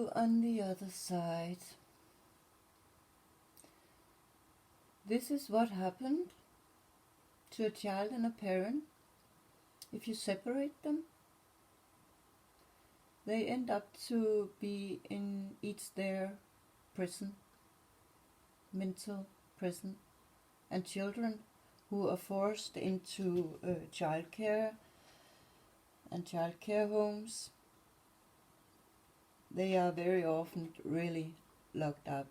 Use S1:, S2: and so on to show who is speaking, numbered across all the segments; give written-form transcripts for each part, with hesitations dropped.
S1: you on the other side. This is what happened to a child and a parent. If you separate them, they end up to be in each their prison, mental prison, and children who are forced into childcare and childcare homes. They are very often really locked up,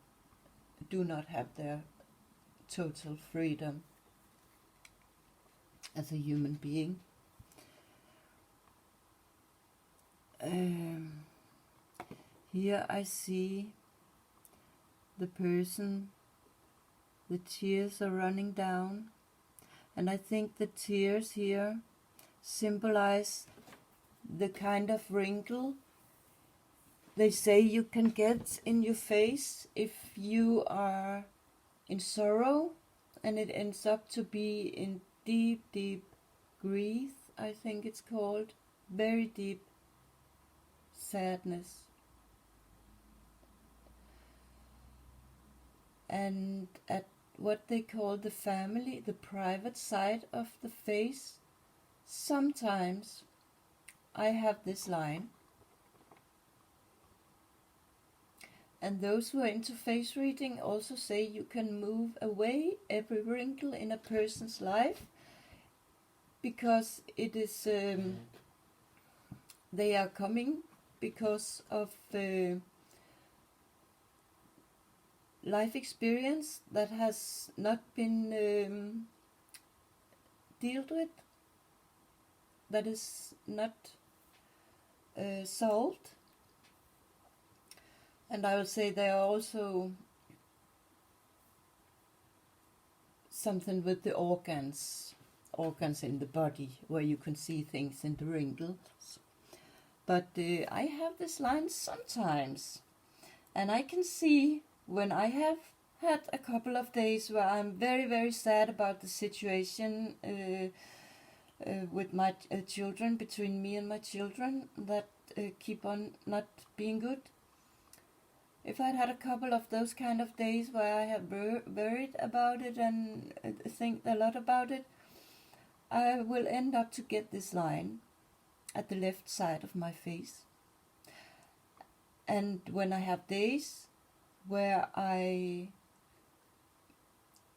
S1: do not have their total freedom as a human being. Here I see the person, the tears are running down, and I think the tears here symbolize the kind of wrinkle they say you can get in your face if you are in sorrow, and it ends up to be in deep, deep grief, I think it's called, very deep sadness. And at what they call the family, the private side of the face, sometimes I have this line. And those who are into face reading also say you can move away every wrinkle in a person's life, because it is they are coming because of life experience that has not been dealt with, that is not solved. And I would say there are also something with the organs in the body, where you can see things in the wrinkles. But I have this line sometimes, and I can see when I have had a couple of days where I'm very, very sad about the situation with my children, between me and my children, that keep on not being good. If I'd had a couple of those kind of days where I have worried about it and think a lot about it, I will end up to get this line at the left side of my face. And when I have days where I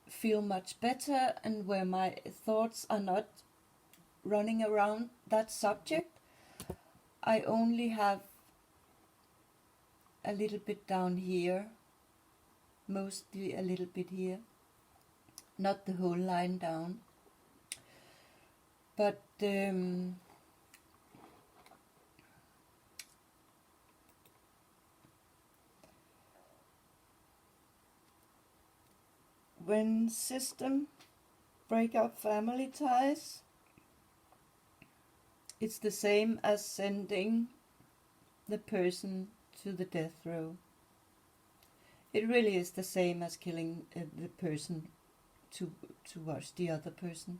S1: feel much better and where my thoughts are not running around that subject, I only have a little bit down here, mostly a little bit here, not the whole line down. But when system break up family ties, it's the same as sending the person to the death row. It really is the same as killing the person towards the other person.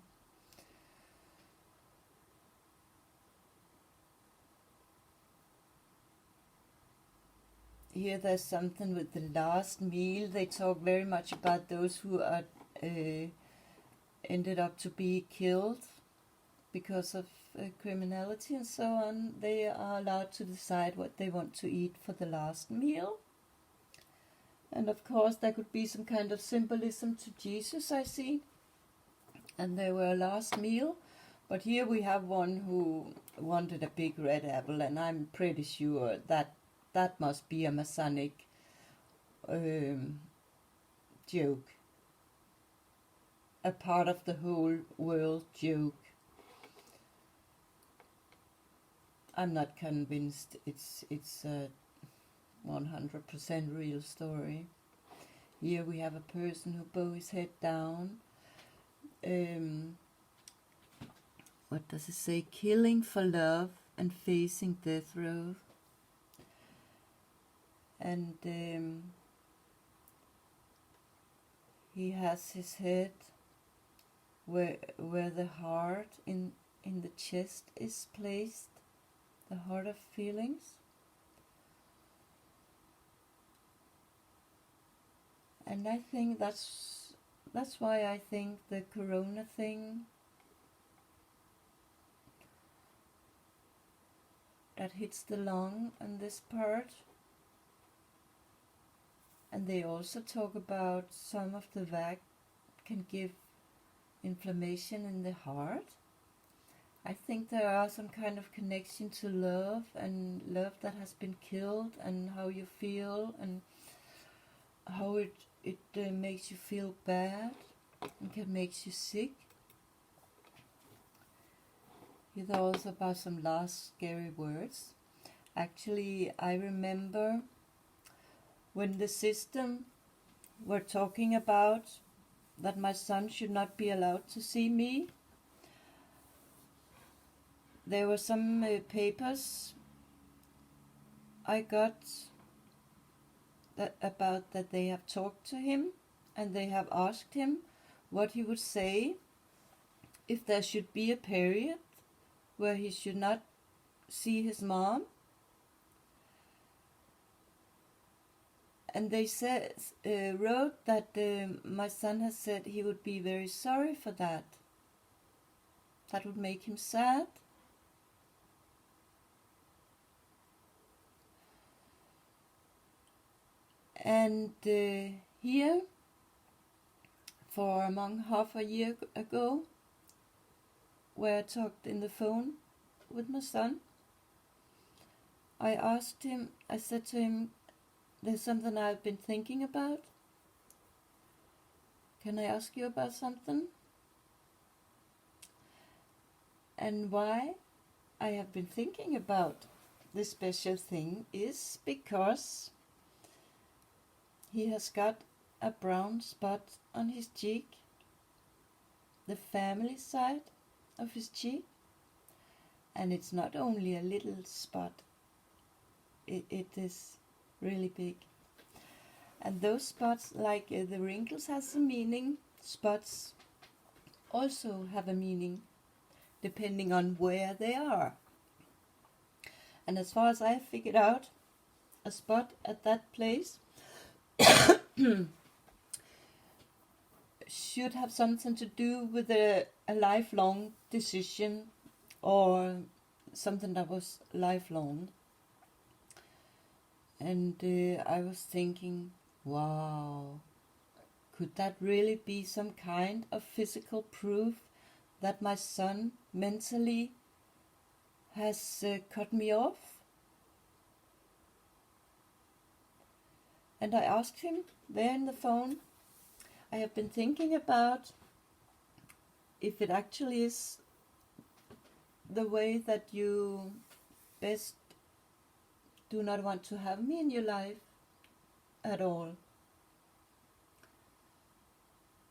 S1: Here there's something with the last meal. They talk very much about those who are ended up to be killed because of criminality and so on. They are allowed to decide what they want to eat for the last meal. And of course there could be some kind of symbolism to Jesus, I see. And they were a last meal. But here we have one who wanted a big red apple, and I'm pretty sure that must be a Masonic joke. A part of the whole world joke. I'm not convinced it's a 100% real story. Here we have a person who bows his head down. What does it say? Killing for love and facing death row. And he has his head where the heart in the chest is placed, the heart of feelings. And I think that's why I think the corona thing that hits the lung on this part. And they also talk about some of the vac can give inflammation in the heart. I think there are some kind of connection to love and love that has been killed, and how you feel and how it makes you feel bad and can make you sick. It's also about some last scary words. Actually, I remember when the system were talking about that my son should not be allowed to see me. There were some papers I got about that they have talked to him, and they have asked him what he would say if there should be a period where he should not see his mom. And they wrote that my son has said he would be very sorry for that. That would make him sad. And here, for among half a year ago, where I talked in the phone with my son, I said to him, there's something I've been thinking about. Can I ask you about something? And why I have been thinking about this special thing is because he has got a brown spot on his cheek, the family side of his cheek, and it's not only a little spot, it is really big. And those spots, like the wrinkles has a meaning, spots also have a meaning depending on where they are. And as far as I figured out, a spot at that place should have something to do with a lifelong decision, or something that was lifelong. And I was thinking, wow, could that really be some kind of physical proof that my son mentally has cut me off? And I asked him there in the phone, I have been thinking about if it actually is the way that you best do not want to have me in your life at all.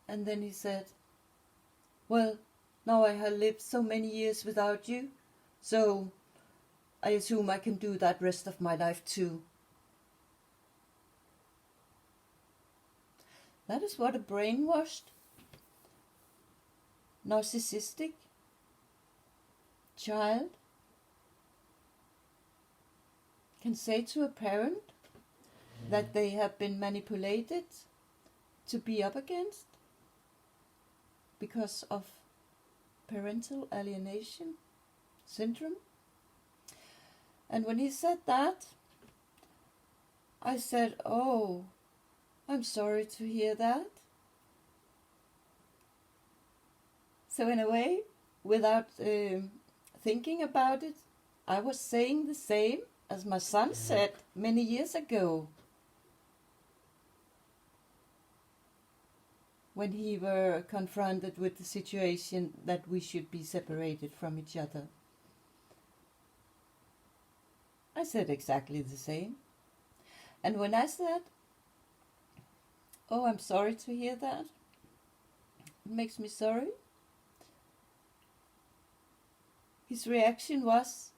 S1: And then he said, well, now I have lived so many years without you, so I assume I can do that rest of my life too. That is what a brainwashed, narcissistic child can say to a parent that they have been manipulated to be up against because of parental alienation syndrome. And when he said that, I said, oh, I'm sorry to hear that. So in a way, without thinking about it, I was saying the same as my son said many years ago, when he were confronted with the situation that we should be separated from each other. I said exactly the same. And when I said, oh, I'm sorry to hear that, it makes me sorry, his reaction was,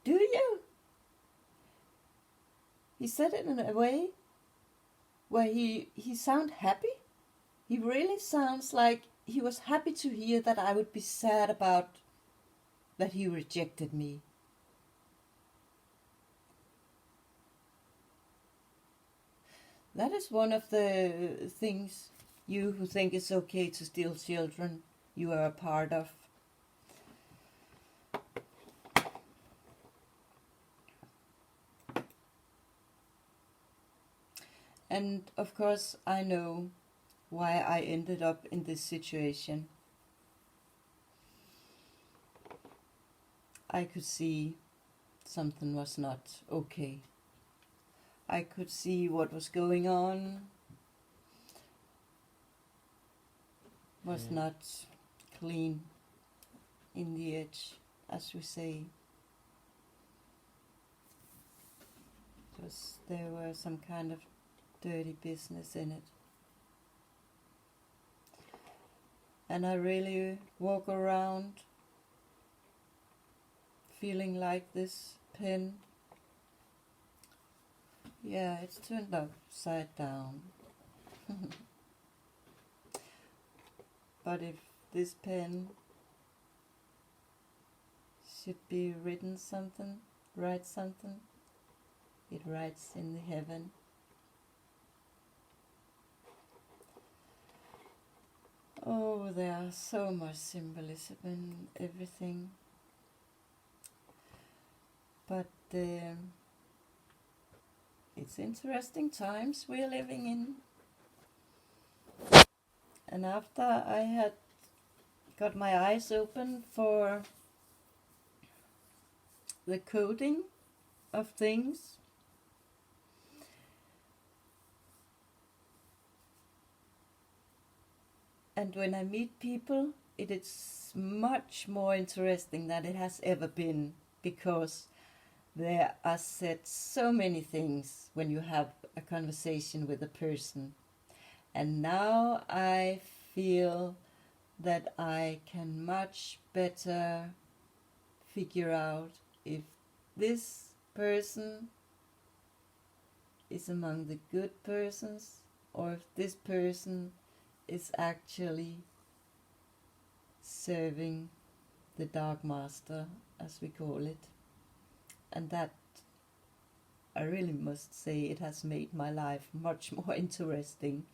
S1: do you? He said it in a way where he sounded happy. He really sounds like he was happy to hear that I would be sad about that he rejected me. That is one of the things you who think it's okay to steal children, you are a part of. And of course, I know why I ended up in this situation. I could see something was not okay. I could see what was going on was not clean in the edge, as we say. There was some kind of dirty business in it. And I really walk around feeling like this pen, yeah, it's turned upside down. But if this pen should be written something, write something, it writes in the heaven. Oh, there are so much symbolism in everything. But it's interesting times we're living in. And after I had got my eyes open for the coding of things, and when I meet people, it is much more interesting than it has ever been, because there are said so many things when you have a conversation with a person. And now I feel that I can much better figure out if this person is among the good persons, or if this person is actually serving the Dark Master, as we call it. And that, I really must say, it has made my life much more interesting.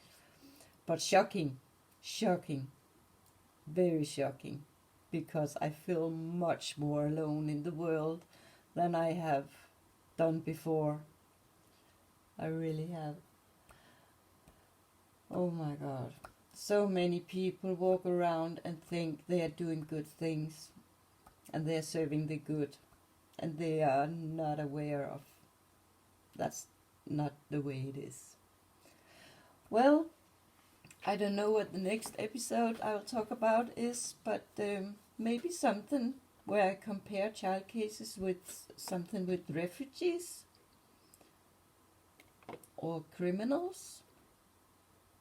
S1: But shocking, very shocking, because I feel much more alone in the world than I have done before. I really have. Oh my God. So many people walk around and think they are doing good things, and they are serving the good, and they are not aware of that's not the way it is. Well, I don't know what the next episode I will talk about is, but maybe something where I compare child cases with something with refugees or criminals.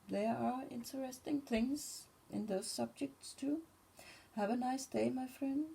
S1: There are interesting things in those subjects too. Have a nice day, my friend.